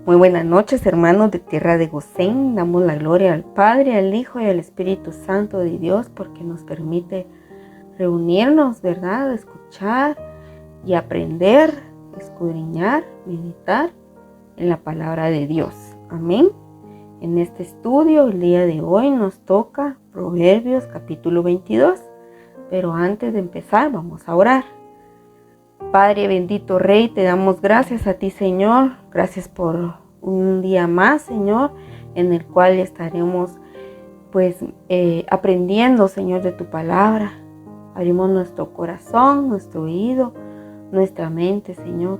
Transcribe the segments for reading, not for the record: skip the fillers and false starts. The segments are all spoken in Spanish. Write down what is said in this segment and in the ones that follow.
Muy buenas noches, hermanos de tierra de Gosén. Damos la gloria al Padre, al Hijo y al Espíritu Santo de Dios porque nos permite reunirnos, ¿verdad? Escuchar y aprender, escudriñar, meditar en la palabra de Dios. Amén. En este estudio, el día de hoy nos toca Proverbios capítulo 22. Pero antes de empezar, vamos a orar. Padre bendito Rey, te damos gracias a ti, Señor. Gracias por un día más, Señor, en el cual estaremos aprendiendo, Señor, de tu palabra. Abrimos nuestro corazón, nuestro oído, nuestra mente, Señor,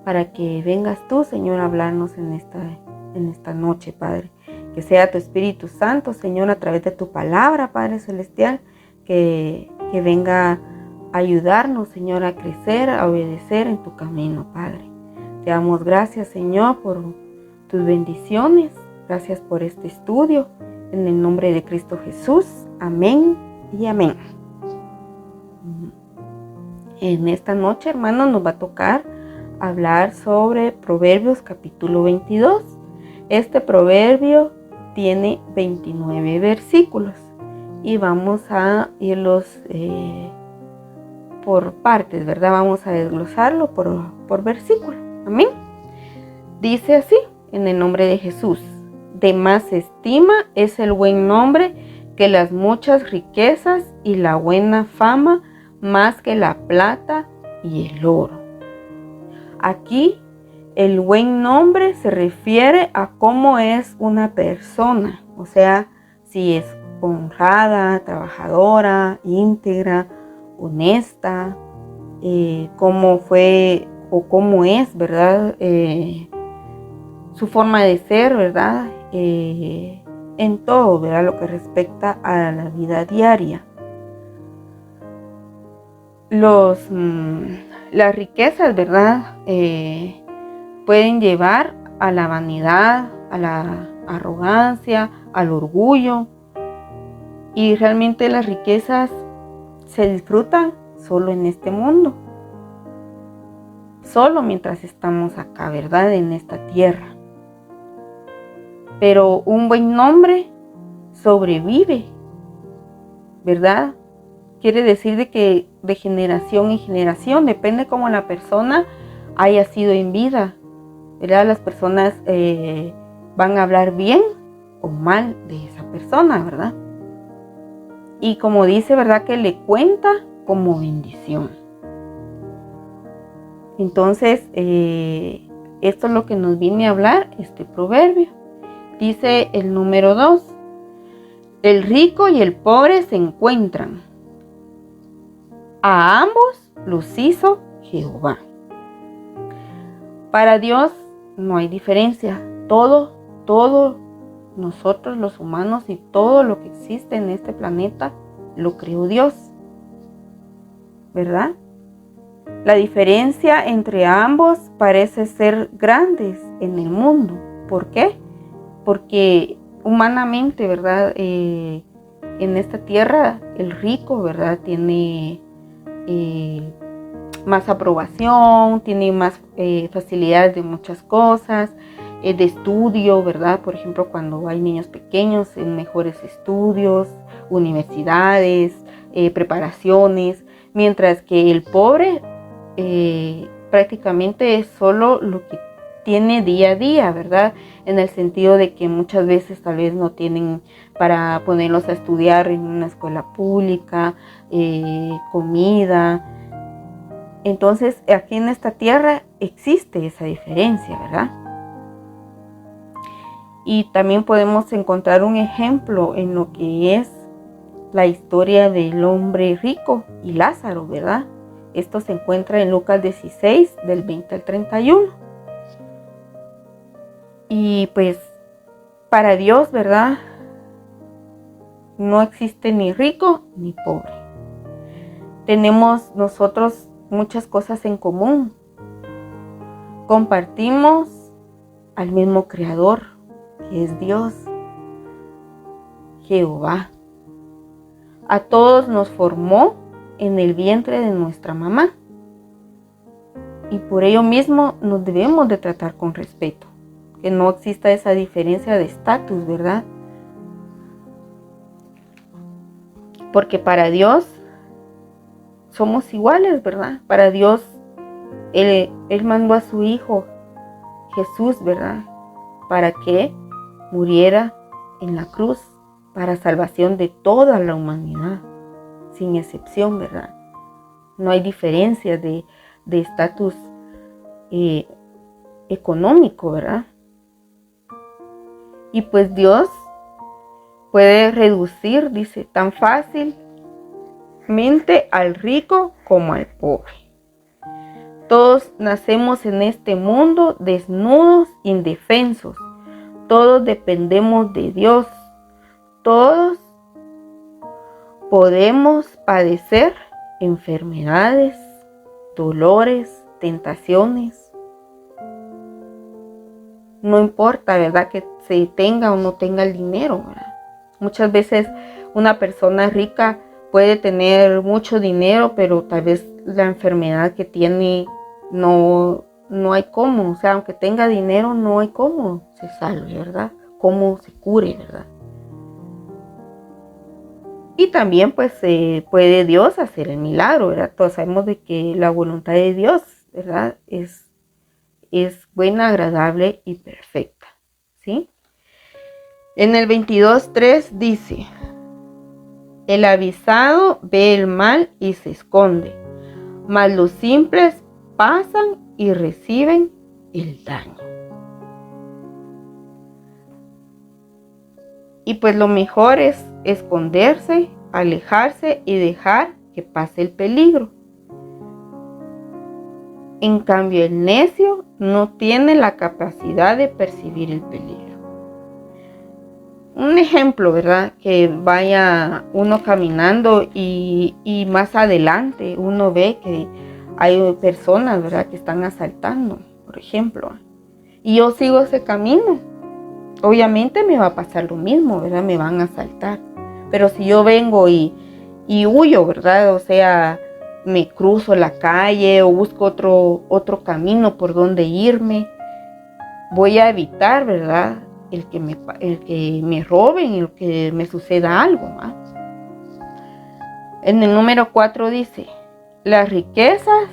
para que vengas tú, Señor, a hablarnos en esta noche, Padre. Que sea tu Espíritu Santo, Señor, a través de tu palabra, Padre Celestial, que venga a ayudarnos, Señor, a crecer, a obedecer en tu camino, Padre. Te damos gracias, Señor, por tus bendiciones. Gracias por este estudio. En el nombre de Cristo Jesús. Amén y amén. En esta noche, hermanos, nos va a tocar hablar sobre Proverbios capítulo 22. Este proverbio tiene 29 versículos y vamos a irlos por partes, ¿verdad? Vamos a desglosarlo por versículo. Amén. Dice así, en el nombre de Jesús: de más estima es el buen nombre que las muchas riquezas, y la buena fama más que la plata y el oro. Aquí el buen nombre se refiere a cómo es una persona, o sea, si es honrada, trabajadora, íntegra, honesta, cómo fue o cómo es, ¿verdad? Su forma de ser, ¿verdad? En todo, ¿verdad? Lo que respecta a la vida diaria. Las riquezas, ¿verdad? Pueden llevar a la vanidad, a la arrogancia, al orgullo. Y realmente las riquezas se disfrutan solo en este mundo. Solo mientras estamos acá, ¿verdad? En esta tierra. Pero un buen nombre sobrevive, ¿verdad? Quiere decir de que de generación en generación, depende cómo la persona haya sido en vida, ¿verdad? Las personas van a hablar bien o mal de esa persona, ¿verdad? Y como dice, ¿verdad? Que le cuenta como bendición. Entonces, esto es lo que nos viene a hablar este proverbio. Dice el número 2: el rico y el pobre se encuentran. A ambos los hizo Jehová. Para Dios no hay diferencia. Todo nosotros los humanos y todo lo que existe en este planeta lo creó Dios, ¿verdad? La diferencia entre ambos parece ser grandes en el mundo. ¿Por qué? Porque humanamente, ¿verdad? En esta tierra el rico, ¿verdad? Tiene más aprobación, tiene más facilidades de muchas cosas, de estudio, ¿verdad? Por ejemplo, cuando hay niños pequeños, en mejores estudios, universidades, preparaciones, mientras que el pobre prácticamente es solo lo que tiene día a día, ¿verdad? En el sentido de que muchas veces tal vez no tienen para ponerlos a estudiar en una escuela pública, comida. Entonces, aquí en esta tierra existe esa diferencia, ¿verdad? Y también podemos encontrar un ejemplo en lo que es la historia del hombre rico y Lázaro, ¿verdad? Esto se encuentra en Lucas 16, del 20 al 31. Y pues, para Dios, ¿verdad? No existe ni rico ni pobre. Tenemos nosotros muchas cosas en común. Compartimos al mismo Creador, que es Dios, Jehová. A todos nos formó en el vientre de nuestra mamá. Y por ello mismo nos debemos de tratar con respeto. que no exista esa diferencia de estatus, ¿verdad? Porque para Dios somos iguales, ¿verdad? Para Dios, Él mandó a su Hijo Jesús, ¿verdad? Para que muriera en la cruz para salvación de toda la humanidad, sin excepción, ¿verdad? No hay diferencia de estatus económico, ¿verdad? Y pues Dios puede reducir, dice, tan fácilmente al rico como al pobre. Todos nacemos en este mundo desnudos, indefensos. Todos dependemos de Dios. Todos podemos padecer enfermedades, dolores, tentaciones. No importa, ¿verdad?, que se tenga o no tenga el dinero, ¿verdad? Muchas veces una persona rica puede tener mucho dinero, pero tal vez la enfermedad que tiene no hay cómo. O sea, aunque tenga dinero, no hay cómo se salve, ¿verdad? Cómo se cure, ¿verdad? Y también pues puede Dios hacer el milagro, ¿verdad? Todos sabemos de que la voluntad de Dios, ¿verdad?, es buena, agradable y perfecta, ¿sí? En el 22:3 dice: el avisado ve el mal y se esconde, mas los simples pasan y reciben el daño. Y pues lo mejor es esconderse, alejarse y dejar que pase el peligro. En cambio, el necio no tiene la capacidad de percibir el peligro. Un ejemplo, ¿verdad? Que vaya uno caminando y más adelante uno ve que hay personas, ¿verdad?, que están asaltando, por ejemplo. Y yo sigo ese camino. Obviamente me va a pasar lo mismo, ¿verdad? Me van a asaltar. Pero si yo vengo y huyo, ¿verdad? O sea, me cruzo la calle o busco otro camino por donde irme, voy a evitar, ¿verdad?, el que me roben, el que me suceda algo más. En el número 4 dice: las riquezas,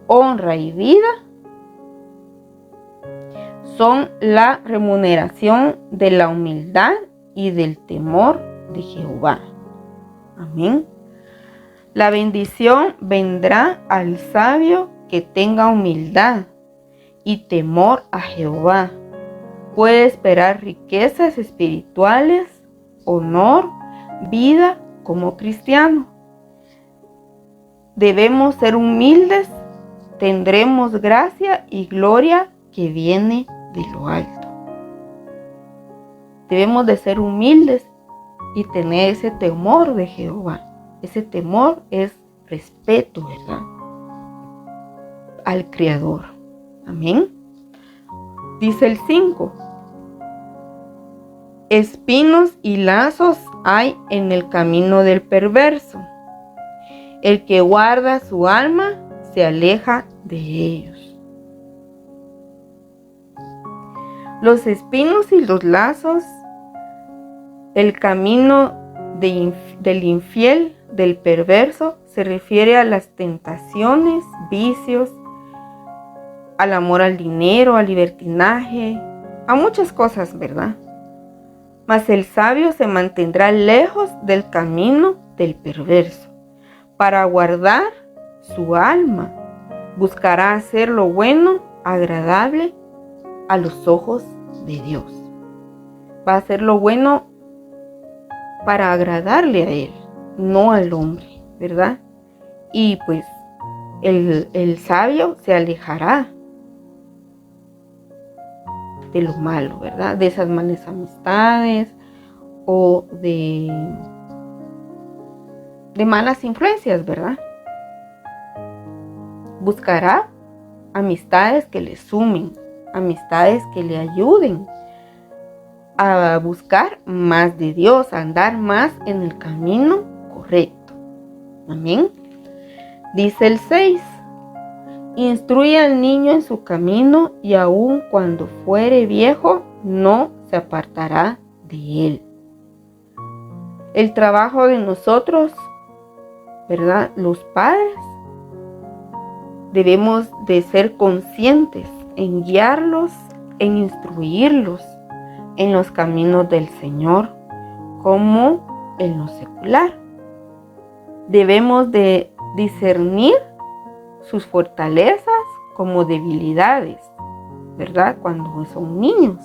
honra y vida son la remuneración de la humildad y del temor de Jehová. Amén. La bendición vendrá al sabio que tenga humildad y temor a Jehová. Puede esperar riquezas espirituales, honor, vida como cristiano. Debemos ser humildes, tendremos gracia y gloria que viene de lo alto. Debemos de ser humildes y tener ese temor de Jehová. Ese temor es respeto, ¿verdad?, al Creador. Amén. Dice el 5: espinos y lazos hay en el camino del perverso. El que guarda su alma se aleja de ellos. Los espinos y los lazos, el camino del infiel, del perverso, se refiere a las tentaciones, vicios, al amor al dinero, al libertinaje, a muchas cosas, ¿verdad? Mas el sabio se mantendrá lejos del camino del perverso. Para guardar su alma, buscará hacer lo bueno, agradable a los ojos de Dios. Va a hacer lo bueno para agradarle a Él, no al hombre, ¿verdad? Y pues el sabio se alejará de lo malo, ¿verdad? De esas malas amistades o de malas influencias, ¿verdad? Buscará amistades que le sumen, amistades que le ayuden a buscar más de Dios, a andar más en el camino correcto. Amén. Dice el 6: Instruye al niño en su camino y aun cuando fuere viejo, no se apartará de él. El trabajo de nosotros, ¿verdad? Los padres, debemos de ser conscientes en guiarlos, en instruirlos en los caminos del Señor, como en lo secular. Debemos de discernir sus fortalezas como debilidades, ¿verdad? Cuando son niños.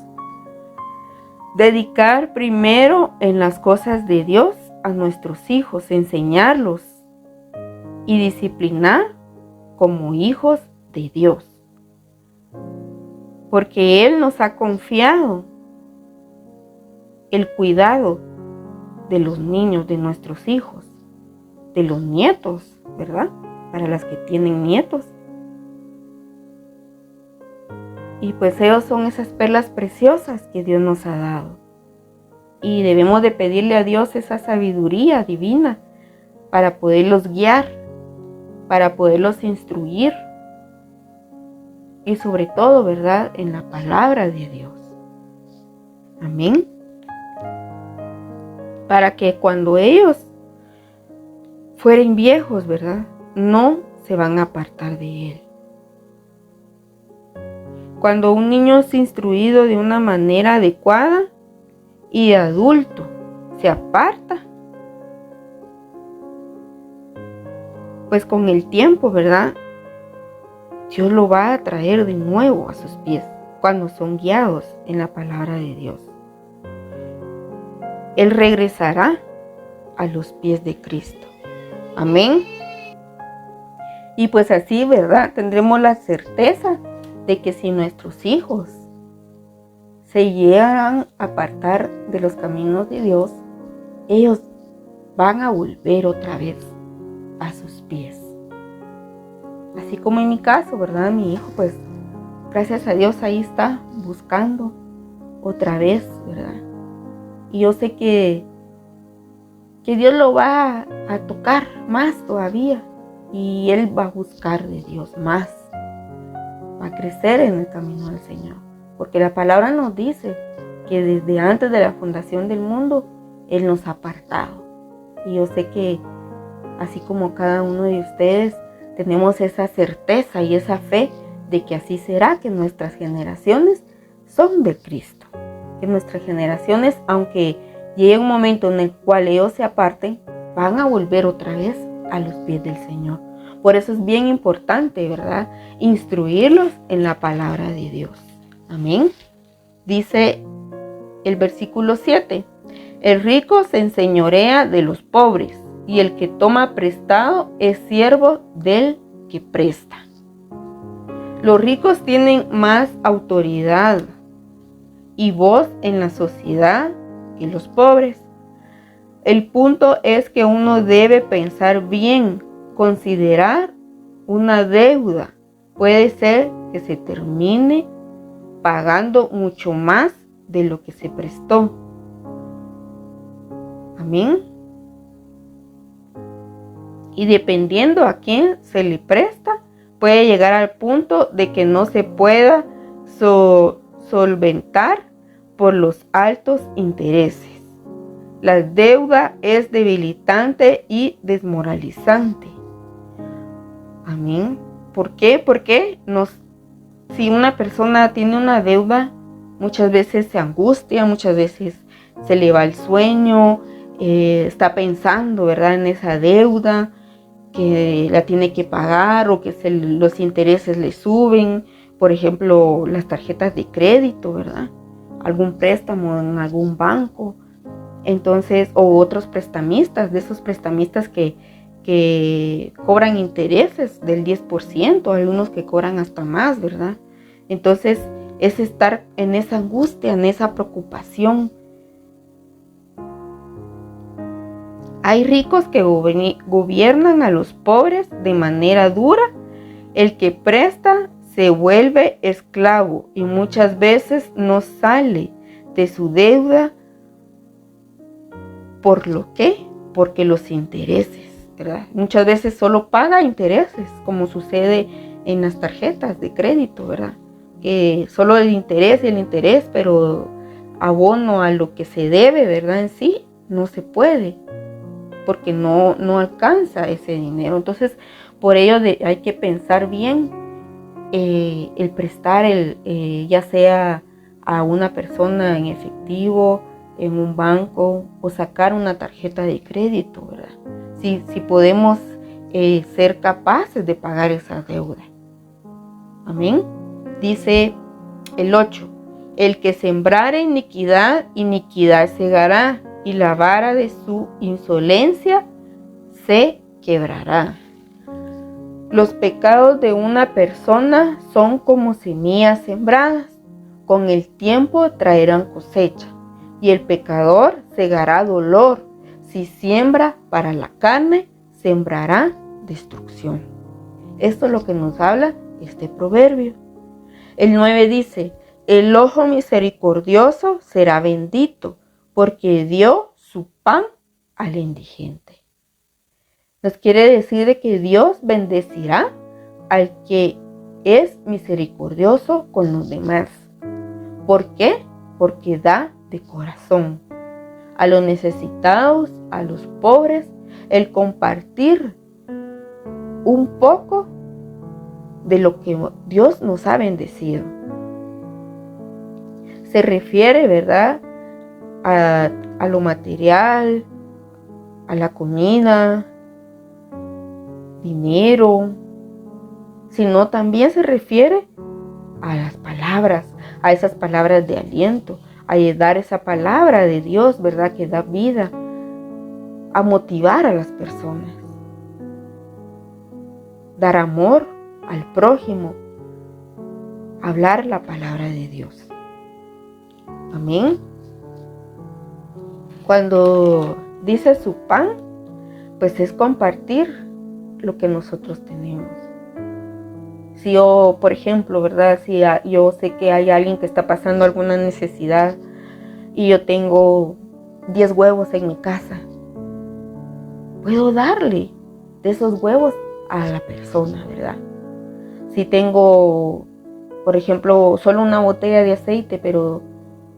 Dedicar primero en las cosas de Dios a nuestros hijos, enseñarlos y disciplinar como hijos de Dios. Porque Él nos ha confiado el cuidado de los niños, de nuestros hijos, de los nietos, ¿verdad? Para las que tienen nietos. Y pues ellos son esas perlas preciosas que Dios nos ha dado. Y debemos de pedirle a Dios esa sabiduría divina para poderlos guiar, para poderlos instruir. Y sobre todo, ¿verdad? En la palabra de Dios. Amén. Para que cuando ellos fueren viejos, ¿verdad? No se van a apartar de Él. Cuando un niño es instruido de una manera adecuada y de adulto se aparta, pues con el tiempo, ¿verdad? Dios lo va a traer de nuevo a sus pies cuando son guiados en la palabra de Dios. Él regresará a los pies de Cristo. Amén. Y pues así, ¿verdad? Tendremos la certeza de que si nuestros hijos se llegan a apartar de los caminos de Dios, ellos van a volver otra vez a sus pies. Así como en mi caso, ¿verdad? Mi hijo, pues, gracias a Dios ahí está buscando otra vez, ¿verdad? Y yo sé que Dios lo va a tocar más todavía. Y él va a buscar de Dios más. Va a crecer en el camino del Señor. Porque la palabra nos dice que desde antes de la fundación del mundo, Él nos ha apartado. Y yo sé que así como cada uno de ustedes, tenemos esa certeza y esa fe de que así será, que nuestras generaciones son de Cristo. Que nuestras generaciones, aunque llegue un momento en el cual ellos se aparten, van a volver otra vez a los pies del Señor. Por eso es bien importante, ¿verdad? Instruirlos en la palabra de Dios. Amén. Dice el versículo 7. El rico se enseñorea de los pobres, y el que toma prestado es siervo del que presta. Los ricos tienen más autoridad y voz en la sociedad que los pobres. El punto es que uno debe pensar bien, considerar una deuda. Puede ser que se termine pagando mucho más de lo que se prestó. Amén. Y dependiendo a quién se le presta, puede llegar al punto de que no se pueda solventar por los altos intereses. La deuda es debilitante y desmoralizante. Amén. ¿Por qué? Porque si una persona tiene una deuda, muchas veces se angustia, muchas veces se le va el sueño, está pensando, ¿verdad?, en esa deuda, que la tiene que pagar o que los intereses le suben. Por ejemplo, las tarjetas de crédito, ¿verdad? Algún préstamo en algún banco. Entonces, o otros prestamistas, de esos prestamistas que cobran intereses del 10%, algunos que cobran hasta más, ¿verdad? Entonces, es estar en esa angustia, en esa preocupación. Hay ricos que gobiernan a los pobres de manera dura. El que presta se vuelve esclavo y muchas veces no sale de su deuda. ¿Por lo qué? Porque los intereses, ¿verdad? Muchas veces solo paga intereses, como sucede en las tarjetas de crédito, ¿verdad? Que solo el interés, pero abono a lo que se debe, ¿verdad? En sí, no se puede, porque no alcanza ese dinero. Entonces, por ello hay que pensar bien el prestar, ya sea a una persona en efectivo, en un banco, o sacar una tarjeta de crédito, ¿verdad? Si podemos ser capaces de pagar esa deuda. Amén. Dice el 8. El que sembrare iniquidad, iniquidad segará, y la vara de su insolencia se quebrará. Los pecados de una persona son como semillas sembradas. Con el tiempo traerán cosecha, y el pecador segará dolor. Si siembra para la carne, sembrará destrucción. Esto es lo que nos habla este proverbio. El 9 dice: el ojo misericordioso será bendito, porque dio su pan al indigente. Nos quiere decir de que Dios bendecirá al que es misericordioso con los demás. ¿Por qué? Porque da de corazón a los necesitados, a los pobres, el compartir un poco de lo que Dios nos ha bendecido. Se refiere, ¿verdad?, a lo material, a la comida, dinero, sino también se refiere a las palabras, a esas palabras de aliento, a dar esa palabra de Dios, ¿verdad?, que da vida, a motivar a las personas, dar amor al prójimo, hablar la palabra de Dios. Amén. Cuando dice su pan, pues es compartir lo que nosotros tenemos. Si yo, por ejemplo, ¿verdad?, si yo sé que hay alguien que está pasando alguna necesidad y yo tengo 10 huevos en mi casa, puedo darle de esos huevos a la persona, ¿verdad? Si tengo, por ejemplo, solo una botella de aceite, pero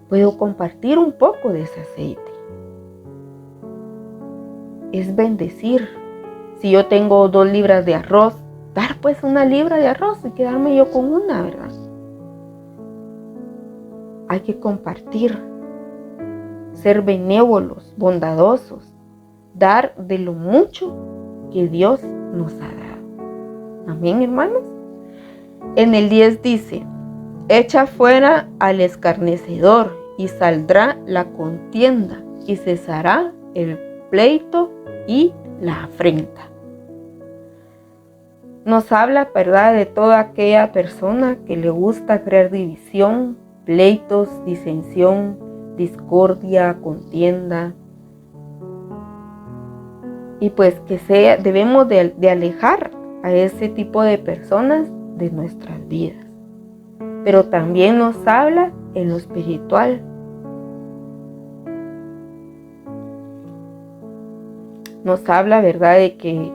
puedo compartir un poco de ese aceite. Es bendecir. Si yo tengo 2 libras de arroz, dar pues 1 libra de arroz y quedarme yo con una, ¿verdad? Hay que compartir, ser benévolos, bondadosos, dar de lo mucho que Dios nos ha dado. Amén, hermanos. En el 10 dice: echa fuera al escarnecedor y saldrá la contienda y cesará el pleito y la afrenta. Nos habla, ¿verdad?, de toda aquella persona que le gusta crear división, pleitos, disensión, discordia, contienda. Y pues que debemos de alejar a ese tipo de personas de nuestras vidas. Pero también nos habla en lo espiritual. Nos habla, ¿verdad?, de que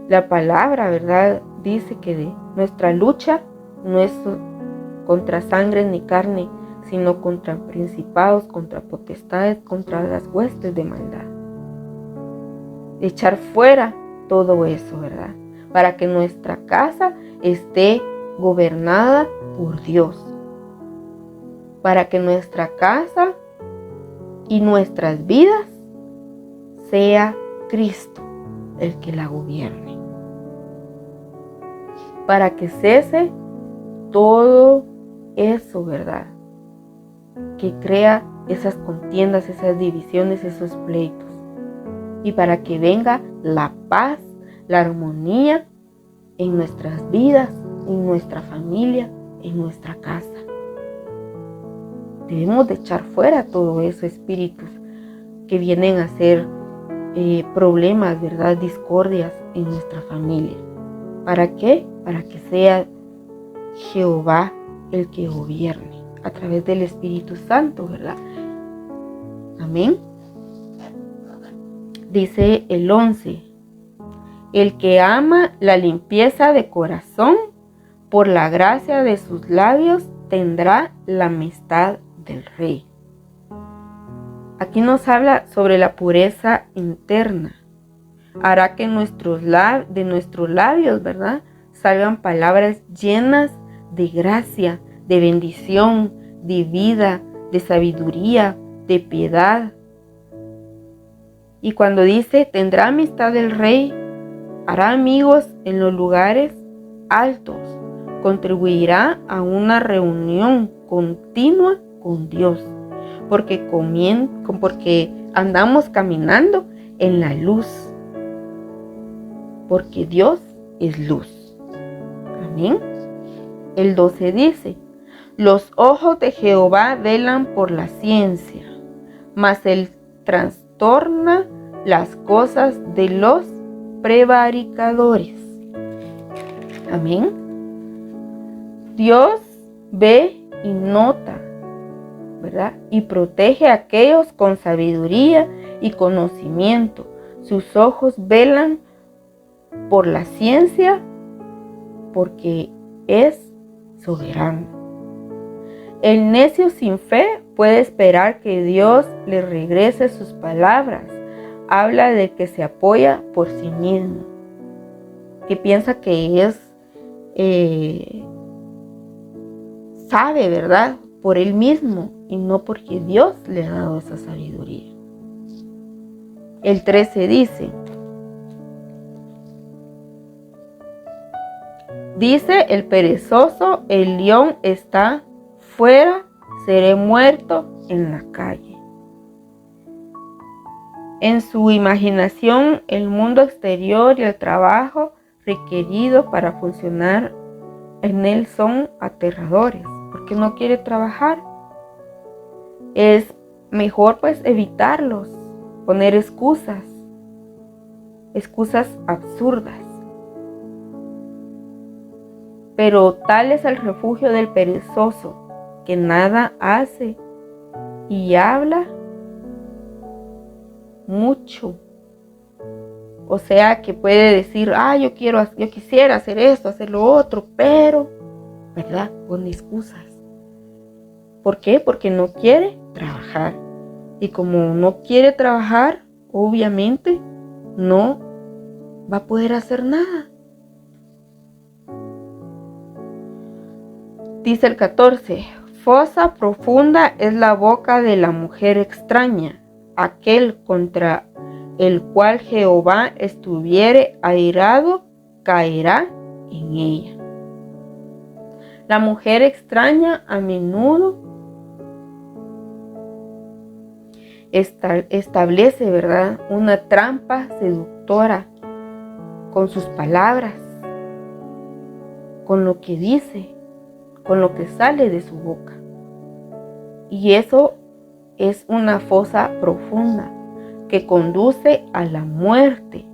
la palabra, ¿verdad?, dice que nuestra lucha no es contra sangre ni carne, sino contra principados, contra potestades, contra las huestes de maldad. Echar fuera todo eso, ¿verdad?, para que nuestra casa esté gobernada por Dios. Para que nuestra casa y nuestras vidas sea Cristo el que la gobierne. Para que cese todo eso, ¿verdad?, que crea esas contiendas, esas divisiones, esos pleitos. Y para que venga la paz, la armonía en nuestras vidas, en nuestra familia, en nuestra casa. Debemos de echar fuera todo eso, espíritus que vienen a ser problemas, ¿verdad?, discordias en nuestra familia. ¿Para qué? Para que sea Jehová el que gobierne a través del Espíritu Santo, ¿verdad? Amén. Dice el 11: el que ama la limpieza de corazón Por la gracia de sus labios tendrá la amistad del rey. Aquí nos habla sobre la pureza interna. Hará que de nuestros labios, ¿verdad?, salgan palabras llenas de gracia, de bendición, de vida, de sabiduría, de piedad. Y cuando dice, tendrá amistad del rey, hará amigos en los lugares altos, contribuirá a una reunión continua con Dios, porque andamos caminando en la luz, porque Dios es luz. Amén. El 12 dice, los ojos de Jehová velan por la ciencia, mas él trastorna las cosas de los prevaricadores. Amén. Dios ve y nota, ¿verdad? Y protege a aquellos con sabiduría y conocimiento. Sus ojos velan por la ciencia porque es soberano. El necio sin fe puede esperar que Dios le regrese sus palabras. Habla de que se apoya por sí mismo, que piensa que es sabe, ¿verdad?, por él mismo y no porque Dios le ha dado esa sabiduría. El 13 dice el perezoso, el león está fuera, seré muerto en la calle. En su imaginación, el mundo exterior y el trabajo requerido para funcionar en él son aterradores, porque no quiere trabajar. Es mejor pues evitarlos, poner excusas absurdas. Pero tal es el refugio del perezoso, que nada hace y habla mucho. O sea, que puede decir, yo quisiera hacer esto, hacer lo otro, pero, ¿verdad?, pone excusas. ¿Por qué? Porque no quiere trabajar. Y como no quiere trabajar, obviamente no va a poder hacer nada. Dice el 14, fosa profunda es la boca de la mujer extraña, aquel contra el cual Jehová estuviere airado, caerá en ella. La mujer extraña a menudo establece, ¿verdad?, una trampa seductora con sus palabras, con lo que dice, con lo que sale de su boca. Y eso es una fosa profunda que conduce a la muerte,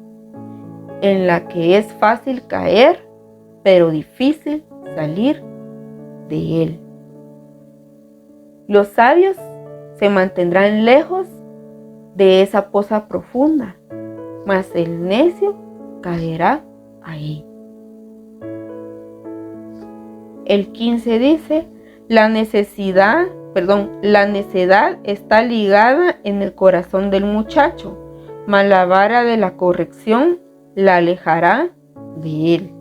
en la que es fácil caer, pero difícil salir de él. Los sabios se mantendrán lejos de esa fosa profunda, mas el necio caerá ahí. El 15 dice, la necedad está ligada en el corazón del muchacho, mas la vara de la corrección la alejará de él.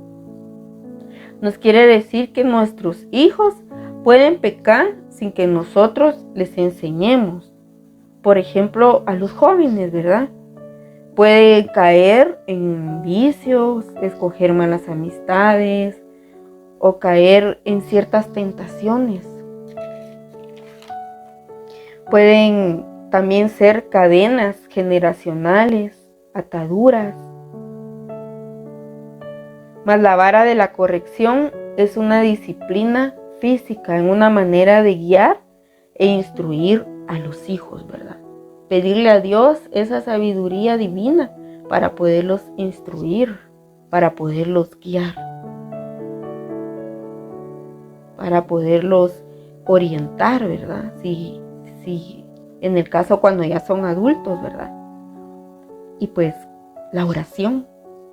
Nos quiere decir que nuestros hijos pueden pecar sin que nosotros les enseñemos. Por ejemplo, a los jóvenes, ¿verdad? Pueden caer en vicios, escoger malas amistades o caer en ciertas tentaciones. Pueden también ser cadenas generacionales, ataduras. Mas la vara de la corrección es una disciplina física, en una manera de guiar e instruir a los hijos, ¿verdad? Pedirle a Dios esa sabiduría divina para poderlos instruir, para poderlos guiar, para poderlos orientar, ¿verdad? Si en el caso cuando ya son adultos, ¿verdad? Y pues la oración,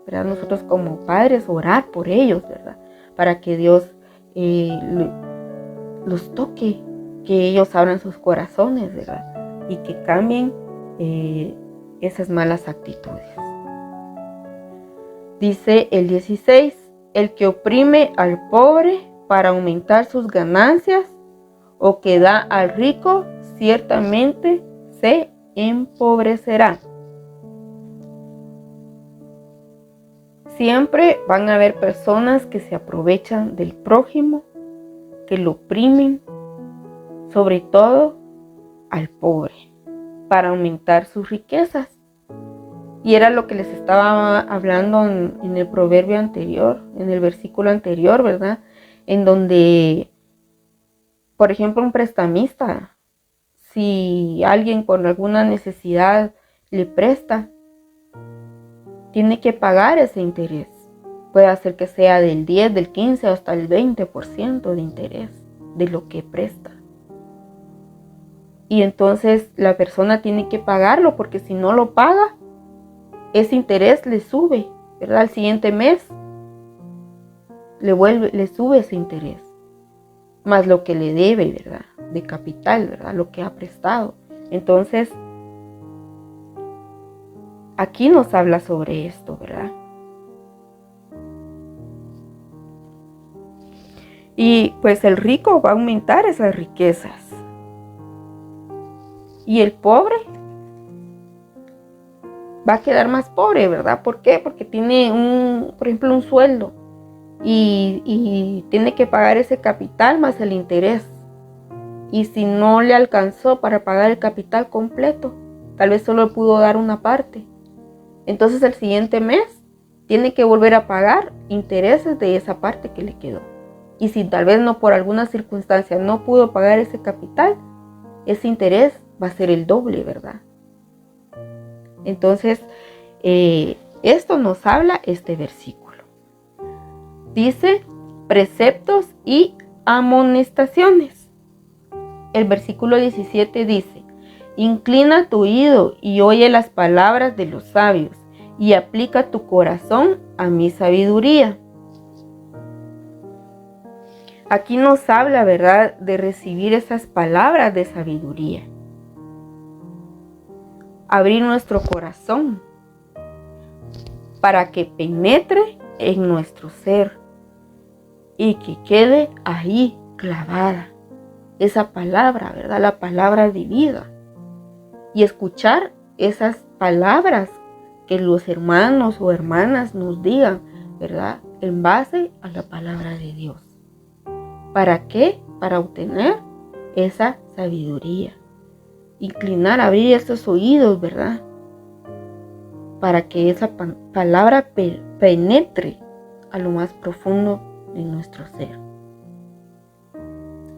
¿verdad? Nosotros como padres orar por ellos, ¿verdad? para que Dios los toque, que ellos abran sus corazones, ¿verdad? Y que cambien esas malas actitudes. Dice el 16, el que oprime al pobre para aumentar sus ganancias o que da al rico, ciertamente se empobrecerá. Siempre van a haber personas que se aprovechan del prójimo, que lo oprimen, sobre todo al pobre, para aumentar sus riquezas. Y era lo que les estaba hablando en el proverbio anterior, en el versículo anterior, ¿verdad? En donde, por ejemplo, un prestamista, si alguien por alguna necesidad le presta, tiene que pagar ese interés. Puede hacer que sea del 10, del 15 hasta el 20% de interés de lo que presta. Y entonces la persona tiene que pagarlo, porque si no lo paga, ese interés le sube, ¿verdad? Al siguiente mes le sube ese interés, más lo que le debe, ¿verdad? De capital, ¿verdad? Lo que ha prestado. Entonces, aquí nos habla sobre esto, ¿verdad? Y pues el rico va a aumentar esas riquezas. Y el pobre va a quedar más pobre, ¿verdad? ¿Por qué? Porque tiene por ejemplo, un sueldo y tiene que pagar ese capital más el interés. Y si no le alcanzó para pagar el capital completo, tal vez solo pudo dar una parte. Entonces el siguiente mes tiene que volver a pagar intereses de esa parte que le quedó. Y si tal vez no por alguna circunstancia no pudo pagar ese capital, ese interés va a ser el doble, ¿verdad? Entonces, esto nos habla este versículo. Dice, preceptos y amonestaciones. El versículo 17 dice, inclina tu oído y oye las palabras de los sabios y aplica tu corazón a mi sabiduría. Aquí nos habla, ¿verdad?, de recibir esas palabras de sabiduría. Abrir nuestro corazón para que penetre en nuestro ser y que quede ahí clavada esa palabra, ¿verdad? La palabra de vida. Y escuchar esas palabras que los hermanos o hermanas nos digan, ¿verdad? En base a la palabra de Dios. ¿Para qué? Para obtener esa sabiduría. Inclinar, abrir esos oídos, ¿verdad? Para que esa palabra penetre a lo más profundo de nuestro ser.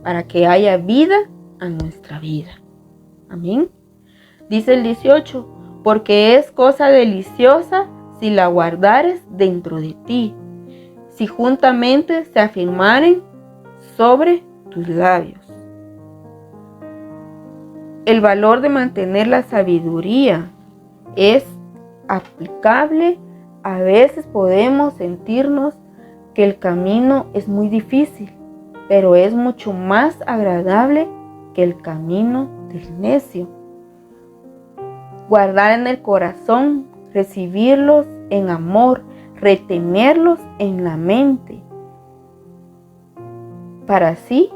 Para que haya vida a nuestra vida. Amén. Dice el 18, porque es cosa deliciosa si la guardares dentro de ti, si juntamente se afirmaren sobre tus labios. El valor de mantener la sabiduría es aplicable. A veces podemos sentirnos que el camino es muy difícil, pero es mucho más agradable que el camino del necio. Guardar en el corazón, recibirlos en amor, retenerlos en la mente, para así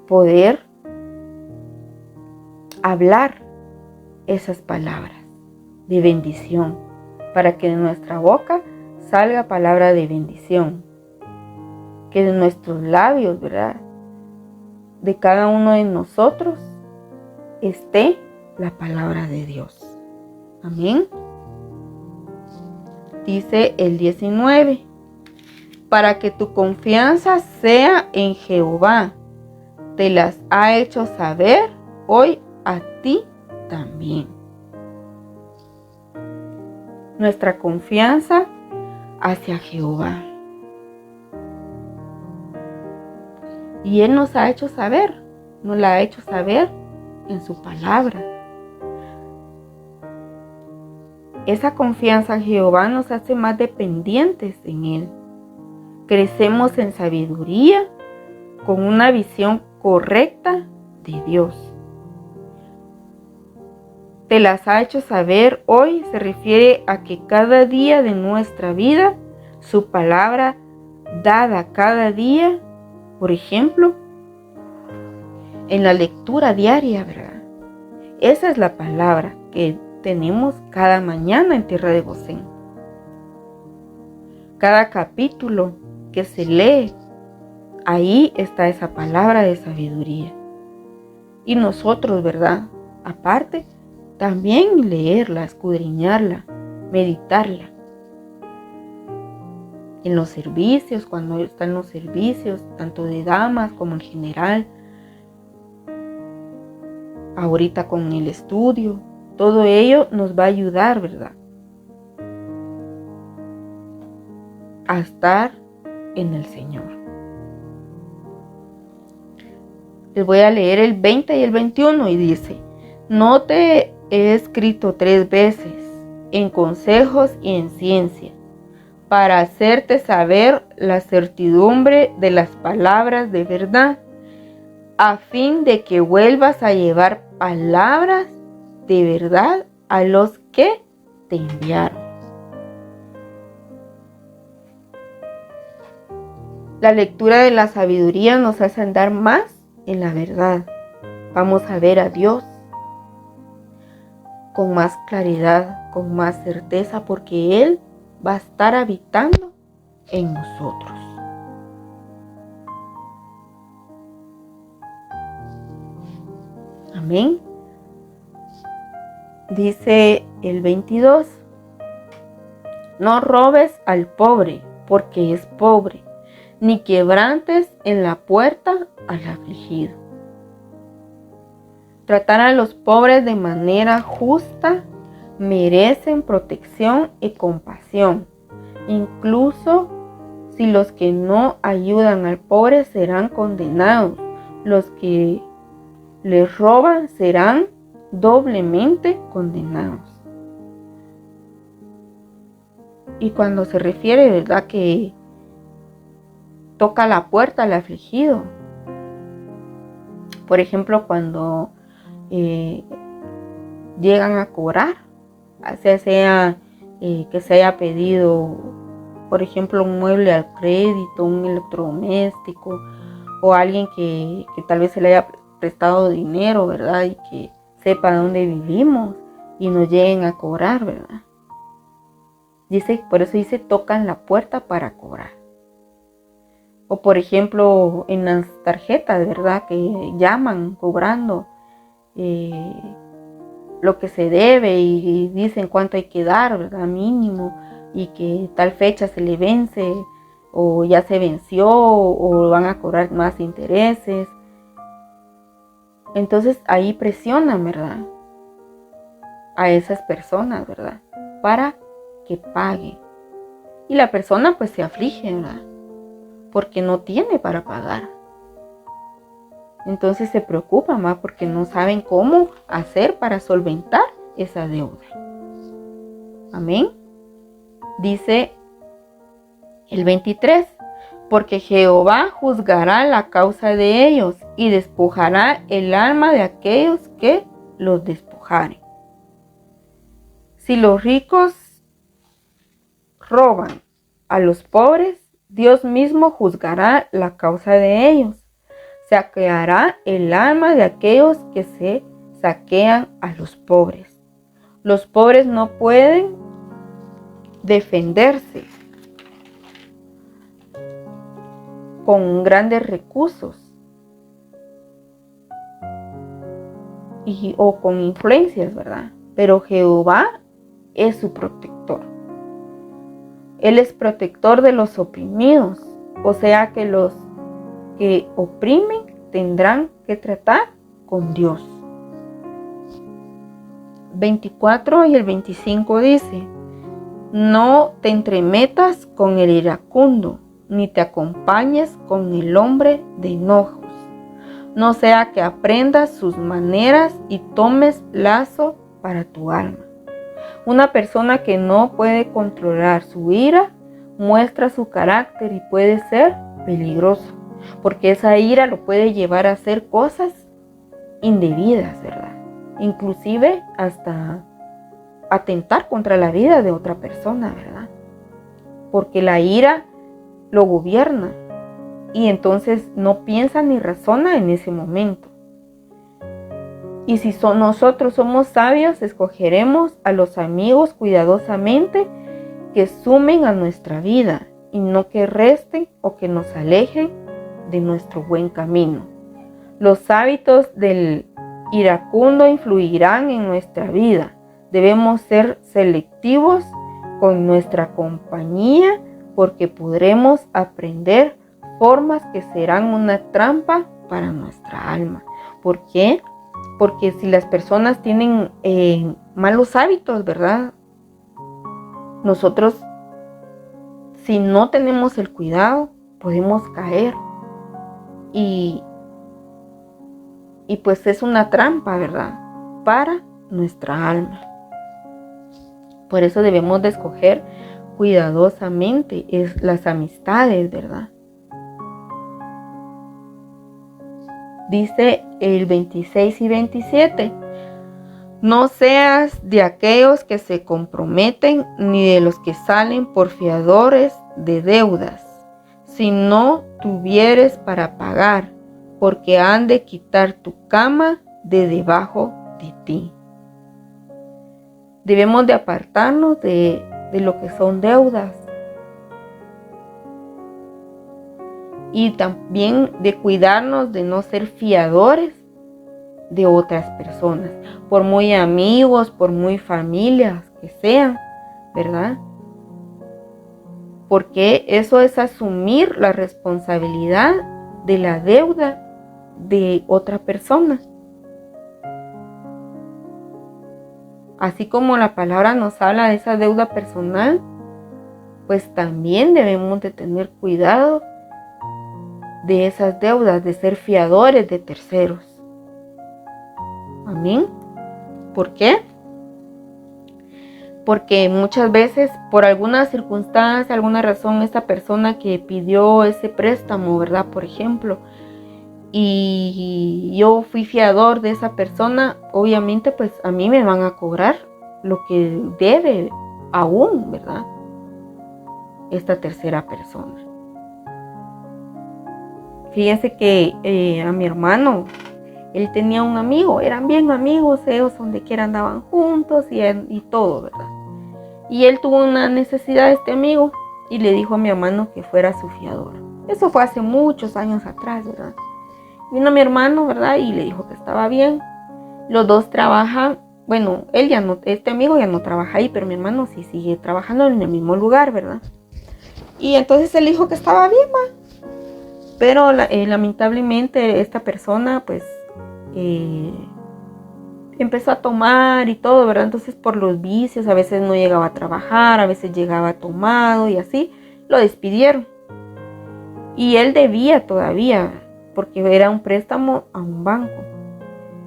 poder hablar esas palabras de bendición, para que de nuestra boca salga palabra de bendición, que de nuestros labios, ¿verdad?, de cada uno de nosotros esté la palabra de Dios. Amén. Dice el 19, para que tu confianza sea en Jehová, te las ha hecho saber hoy a ti también. Nuestra confianza hacia Jehová. Y Él nos la ha hecho saber en su palabra. Esa confianza en Jehová nos hace más dependientes en Él. crecemos en sabiduría con una visión correcta de Dios. Te las ha hecho saber hoy se refiere a que cada día de nuestra vida, su palabra dada cada día, por ejemplo, en la lectura diaria, ¿verdad? Esa es la palabra que tenemos cada mañana en Tierra de Gosén. Cada capítulo que se lee, ahí está esa palabra de sabiduría. Y nosotros, ¿verdad? Aparte, también leerla, escudriñarla, meditarla. En los servicios, cuando están los servicios, tanto de damas como en general. Ahorita con el estudio, todo ello nos va a ayudar, ¿verdad? A estar en el Señor. Les voy a leer el 20 y el 21 y dice: no te he escrito 3 veces en consejos y en ciencia, para hacerte saber la certidumbre de las palabras de verdad, a fin de que vuelvas a llevar palabras de verdad a los que te enviaron. La lectura de la sabiduría nos hace andar más en la verdad. Vamos a ver a Dios con más claridad, con más certeza, porque Él va a estar habitando en nosotros. Amén. Dice el 22: no robes al pobre, porque es pobre, ni quebrantes en la puerta al afligido. Tratar a los pobres de manera justa merecen protección y compasión. Incluso si los que no ayudan al pobre serán condenados, los que les roban serán doblemente condenados. Y cuando se refiere, ¿verdad?, que toca la puerta al afligido. Por ejemplo, cuando llegan a cobrar, sea que se haya pedido, por ejemplo, un mueble al crédito, un electrodoméstico, o alguien que tal vez se le haya prestado dinero, ¿verdad? Y que sepa dónde vivimos y nos lleguen a cobrar, ¿verdad? Por eso dice, tocan la puerta para cobrar. O por ejemplo, en las tarjetas, ¿verdad?, que llaman cobrando lo que se debe y dicen cuánto hay que dar, ¿verdad?, mínimo, y que tal fecha se le vence o ya se venció o van a cobrar más intereses. Entonces ahí presionan, ¿verdad?, a esas personas, ¿verdad?, para que paguen. Y la persona pues se aflige, ¿verdad?, porque no tiene para pagar. Entonces se preocupan más porque no saben cómo hacer para solventar esa deuda. Amén. Dice el 23: porque Jehová juzgará la causa de ellos y despojará el alma de aquellos que los despojaren. Si los ricos roban a los pobres, Dios mismo juzgará la causa de ellos. Saqueará el alma de aquellos que se saquean a los pobres. Los pobres no pueden defenderse con grandes recursos o con influencias, ¿verdad? Pero Jehová es su protector. Él es protector de los oprimidos, o sea que los que oprimen tendrán que tratar con Dios. 24 y el 25 dice: no te entremetas con el iracundo, ni te acompañes con el hombre de enojos, no sea que aprendas sus maneras y tomes lazo para tu alma. Una persona que no puede controlar su ira muestra su carácter y puede ser peligroso, porque esa ira lo puede llevar a hacer cosas indebidas, ¿verdad? Inclusive hasta atentar contra la vida de otra persona, ¿verdad? Porque la ira lo gobierna y entonces no piensa ni razona en ese momento. Y si nosotros somos sabios, escogeremos a los amigos cuidadosamente que sumen a nuestra vida y no que resten o que nos alejen de nuestro buen camino. Los hábitos del iracundo influirán en nuestra vida. Debemos ser selectivos con nuestra compañía porque podremos aprender formas que serán una trampa para nuestra alma. ¿Por qué? Porque si las personas tienen malos hábitos, ¿verdad? Nosotros, si no tenemos el cuidado, podemos caer. Y pues es una trampa, ¿verdad? Para nuestra alma. Por eso debemos de escoger cuidadosamente las amistades, ¿verdad? Dice el 26 y 27. No seas de aquellos que se comprometen, ni de los que salen por fiadores de deudas, si no tuvieres para pagar, porque han de quitar tu cama de debajo de ti. Debemos de apartarnos de lo que son deudas. Y también de cuidarnos de no ser fiadores de otras personas, por muy amigos, por muy familias que sean, ¿verdad? Porque eso es asumir la responsabilidad de la deuda de otra persona. Así como la palabra nos habla de esa deuda personal, pues también debemos de tener cuidado de esas deudas, de ser fiadores de terceros. Amén. ¿Por qué? Porque muchas veces, por alguna circunstancia, alguna razón, esta persona que pidió ese préstamo, ¿verdad? Por ejemplo, y yo fui fiador de esa persona, obviamente pues a mí me van a cobrar lo que debe aún, ¿verdad? Esta tercera persona. Fíjense que a mi hermano, él tenía un amigo, eran bien amigos, ellos donde quiera andaban juntos y todo, ¿verdad? Y él tuvo una necesidad de este amigo y le dijo a mi hermano que fuera su fiador. Eso fue hace muchos años atrás, ¿verdad? Vino mi hermano, ¿verdad? Y le dijo que estaba bien. Los dos trabajan, bueno, él ya no, este amigo ya no trabaja ahí, pero mi hermano sí sigue trabajando en el mismo lugar, ¿verdad? Y entonces él dijo que estaba bien, ¿va? Pero lamentablemente esta persona pues empezó a tomar y todo, ¿verdad? Entonces por los vicios a veces no llegaba a trabajar, a veces llegaba tomado y así, lo despidieron. Y él debía todavía, porque era un préstamo a un banco.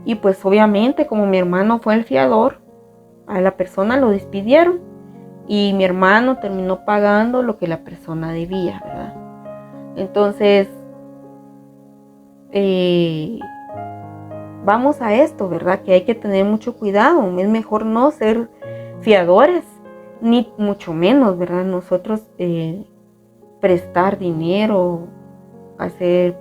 Y pues obviamente como mi hermano fue el fiador, a la persona lo despidieron y mi hermano terminó pagando lo que la persona debía, ¿verdad? Entonces vamos a esto, ¿verdad? Que hay que tener mucho cuidado. Es mejor no ser fiadores, ni mucho menos, ¿verdad? Nosotros prestar dinero, hacer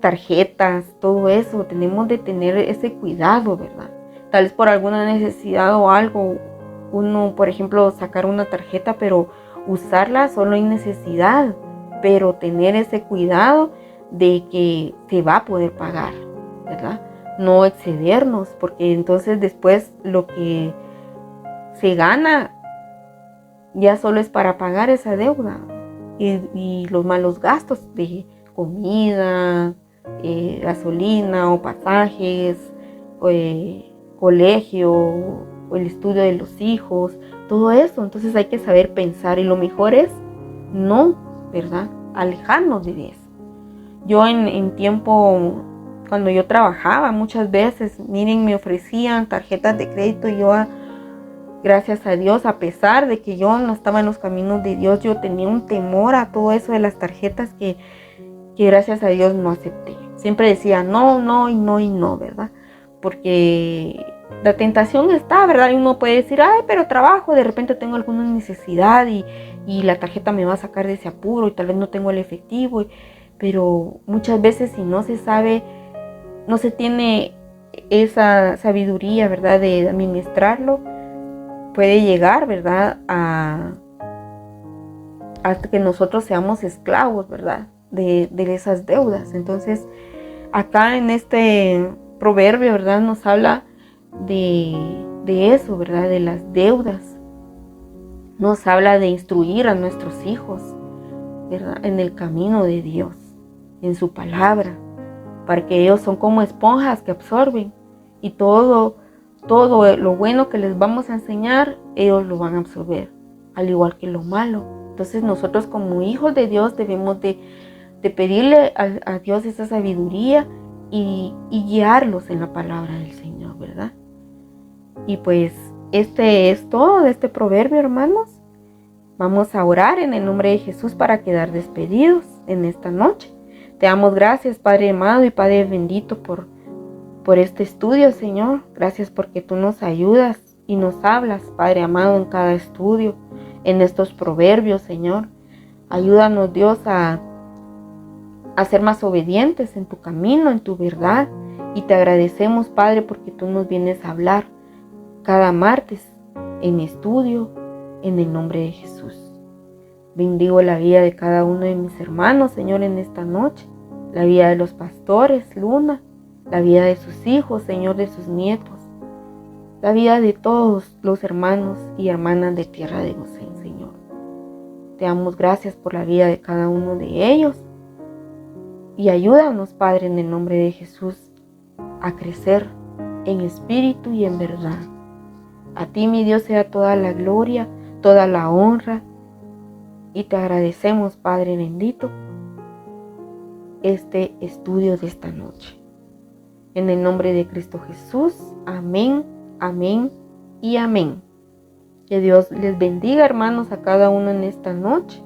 tarjetas, todo eso, tenemos de tener ese cuidado, ¿verdad? Tal vez por alguna necesidad o algo, uno, por ejemplo, sacar una tarjeta, pero usarla solo en necesidad, pero tener ese cuidado de que se va a poder pagar, ¿verdad? No excedernos, porque entonces después lo que se gana ya solo es para pagar esa deuda y los malos gastos de comida, gasolina o pasajes, colegio, o el estudio de los hijos, todo eso. Entonces hay que saber pensar y lo mejor es no, ¿verdad? Alejarnos de eso. Yo en tiempo, cuando yo trabajaba muchas veces, miren, me ofrecían tarjetas de crédito y yo Gracias a Dios, a pesar de que yo no estaba en los caminos de Dios, yo tenía un temor a todo eso de las tarjetas que gracias a Dios no acepté. Siempre decía no, no y no y no, ¿verdad? Porque la tentación está, ¿verdad? Y uno puede decir, ay, pero trabajo, de repente tengo alguna necesidad y la tarjeta me va a sacar de ese apuro y tal vez no tengo el efectivo. Pero muchas veces si no se sabe, no se tiene esa sabiduría, ¿verdad? De administrarlo, puede llegar, ¿verdad? Hasta que nosotros seamos esclavos, ¿verdad? De esas deudas. Entonces, acá en este proverbio, ¿verdad? Nos habla de eso, ¿verdad? De las deudas. Nos habla de instruir a nuestros hijos, ¿verdad? En el camino de Dios, en su palabra, para que ellos son como esponjas que absorben y todo lo bueno que les vamos a enseñar, ellos lo van a absorber, al igual que lo malo. Entonces nosotros como hijos de Dios debemos de pedirle a Dios esa sabiduría y guiarlos en la palabra del Señor, ¿verdad? Y pues este es todo de este proverbio, hermanos. Vamos a orar en el nombre de Jesús para quedar despedidos en esta noche. Te damos gracias, Padre amado y Padre bendito, por este estudio, Señor. Gracias porque tú nos ayudas y nos hablas, Padre amado, en cada estudio, en estos proverbios, Señor. Ayúdanos, Dios, a ser más obedientes en tu camino, en tu verdad. Y te agradecemos, Padre, porque tú nos vienes a hablar cada martes en estudio, en el nombre de Jesús. Bendigo la vida de cada uno de mis hermanos, Señor, en esta noche. La vida de los pastores, Luna. La vida de sus hijos, Señor, de sus nietos. La vida de todos los hermanos y hermanas de Tierra de Gosén, Señor. Te damos gracias por la vida de cada uno de ellos. Y ayúdanos, Padre, en el nombre de Jesús, a crecer en espíritu y en verdad. A ti, mi Dios, sea toda la gloria, toda la honra. Y te agradecemos, Padre bendito, este estudio de esta noche. En el nombre de Cristo Jesús, amén, amén y amén. Que Dios les bendiga, hermanos, a cada uno en esta noche.